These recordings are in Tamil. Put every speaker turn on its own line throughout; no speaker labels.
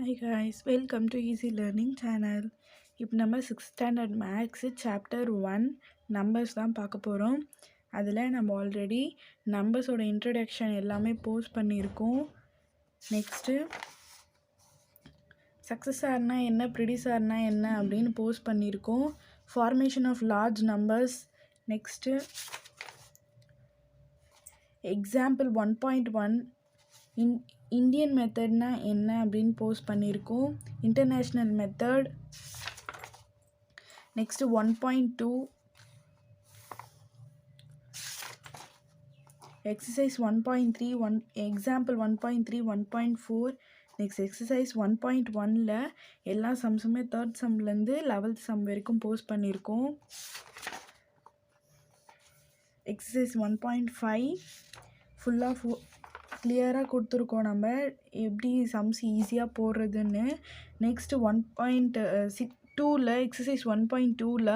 Hi guys, welcome to Easy Learning channel. இப்போ நம்ம 6th standard maths chapter 1 numbers தான் பார்க்க போகிறோம். அதில் நம்ம ஆல்ரெடி நம்பர்ஸோட இன்ட்ரடக்ஷன் எல்லாமே போஸ்ட் பண்ணியிருக்கோம். நெக்ஸ்ட்டு சக்ஸஸார்னா என்ன, ப்ரிடிசார்னா என்ன அப்படின்னு போஸ்ட் பண்ணியிருக்கோம். Formation of large numbers, next example 1.1 Indian மெத்தட்னா என்ன அப்படின்னு போஸ்ட் பண்ணியிருக்கோம். International method, next 1.2 exercise 1.3 example 1.3 1.4 next exercise 1.1ல் எல்லா சம்ஸுமே 3rd சம்லேருந்து 11th சம் வரைக்கும் போஸ்ட் பண்ணியிருக்கோம். எக்ஸசைஸ் 1.5 ஃபுல்லாக கிளியராக கொடுத்துருக்கோம் நம்ம எப்படி சம்ஸ் ஈஸியாக போடுறதுன்னு. நெக்ஸ்ட்டு 1.2ல் எக்ஸசைஸ் 1.2ல்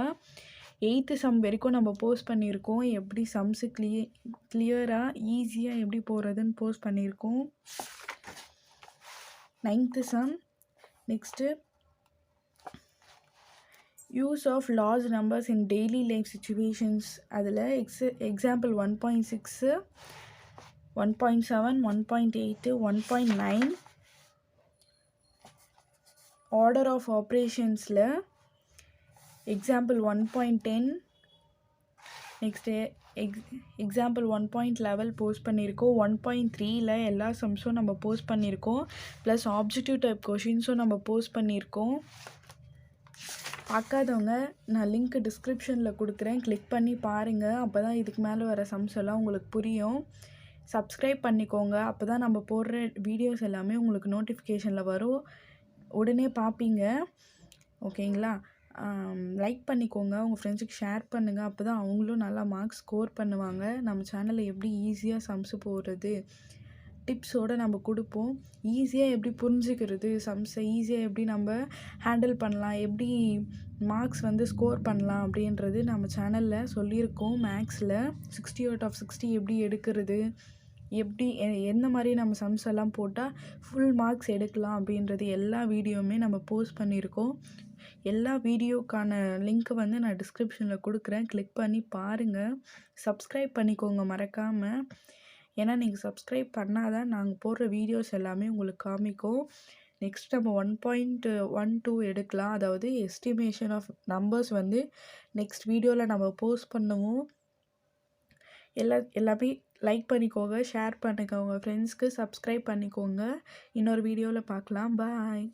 8th சம் வரைக்கும் நம்ம போஸ்ட் பண்ணியிருக்கோம். எப்படி சம்ஸு கிளியராக ஈஸியாக எப்படி போடுறதுன்னு போஸ்ட் பண்ணியிருக்கோம். 9th sum, next use of large numbers in daily life situations, அதில் எக்ஸாம்பிள் 1.6 1.7 1.8 1.9 ஆர்டர் ஆஃப் ஆப்ரேஷன்ஸில் எக்ஸாம்பிள் 1.10 நெக்ஸ்ட்டு எக்ஸாம்பிள் 1.11 போஸ்ட் பண்ணியிருக்கோம். 1.3ல் எல்லா சம்ஸும் நம்ம போஸ்ட் பண்ணியிருக்கோம். ப்ளஸ் ஆப்ஜெக்டிவ் டைப் கொஷின்ஸும் நம்ம போஸ்ட் பண்ணியிருக்கோம். பார்க்காதவங்க நான் லிங்க் டிஸ்கிரிப்ஷனில் கொடுக்குறேன், கிளிக் பண்ணி பாருங்கள். அப்போ தான் இதுக்கு மேலே வர சம்ஸ் எல்லாம் உங்களுக்கு புரியும். சப்ஸ்கிரைப் பண்ணிக்கோங்க, அப்போ தான் நம்ம போடுற வீடியோஸ் எல்லாமே உங்களுக்கு நோட்டிஃபிகேஷனில் வரும், உடனே பார்ப்பீங்க. ஓகேங்களா? லைக் பண்ணிக்கோங்க, உங்கள் ஃப்ரெண்ட்ஸுக்கு ஷேர் பண்ணுங்கள், அப்போ தான் அவங்களும் நல்லா மார்க்ஸ் ஸ்கோர் பண்ணுவாங்க. நம்ம சேனலில் எப்படி ஈஸியாக சம்ஸு போடுறது டிப்ஸோடு நம்ம கொடுப்போம். ஈஸியாக எப்படி புரிஞ்சுக்கிறது சம்ஸை, ஈஸியாக எப்படி நம்ம ஹேண்டில் பண்ணலாம், எப்படி மார்க்ஸ் ஸ்கோர் பண்ணலாம் அப்படின்றது நம்ம சேனலில் சொல்லியிருக்கோம். மேக்ஸில் 60 out of 60 எப்படி எடுக்கிறது, எப்படி எந்த மாதிரி நம்ம சம்ஸ் எல்லாம் போட்டால் ஃபுல் மார்க்ஸ் எடுக்கலாம் அப்படின்றது எல்லா வீடியோவுமே நம்ம போஸ்ட் பண்ணியிருக்கோம். எல்லா வீடியோக்கான லிங்க்கு நான் டிஸ்கிரிப்ஷனில் கொடுக்குறேன், கிளிக் பண்ணி பாருங்கள். சப்ஸ்கிரைப் பண்ணிக்கோங்க மறக்காமல், ஏன்னா நீங்கள் சப்ஸ்கிரைப் பண்ணால் தான் நாங்கள் போடுற வீடியோஸ் எல்லாமே உங்களுக்கு காமிக்கும். நெக்ஸ்ட் நம்ம 1.12 எடுக்கலாம், அதாவது எஸ்டிமேஷன் ஆஃப் நம்பர்ஸ் நெக்ஸ்ட் வீடியோவில் நம்ம போஸ்ட் பண்ணுவோம். எல்லாமே லைக் பண்ணிக்கோங்க, ஷேர் பண்ணுங்க, உங்கள் ஃப்ரெண்ட்ஸ்க்கு சப்ஸ்கிரைப் பண்ணிக்கோங்க. இன்னொரு வீடியோவில் பார்க்கலாம். பாய்.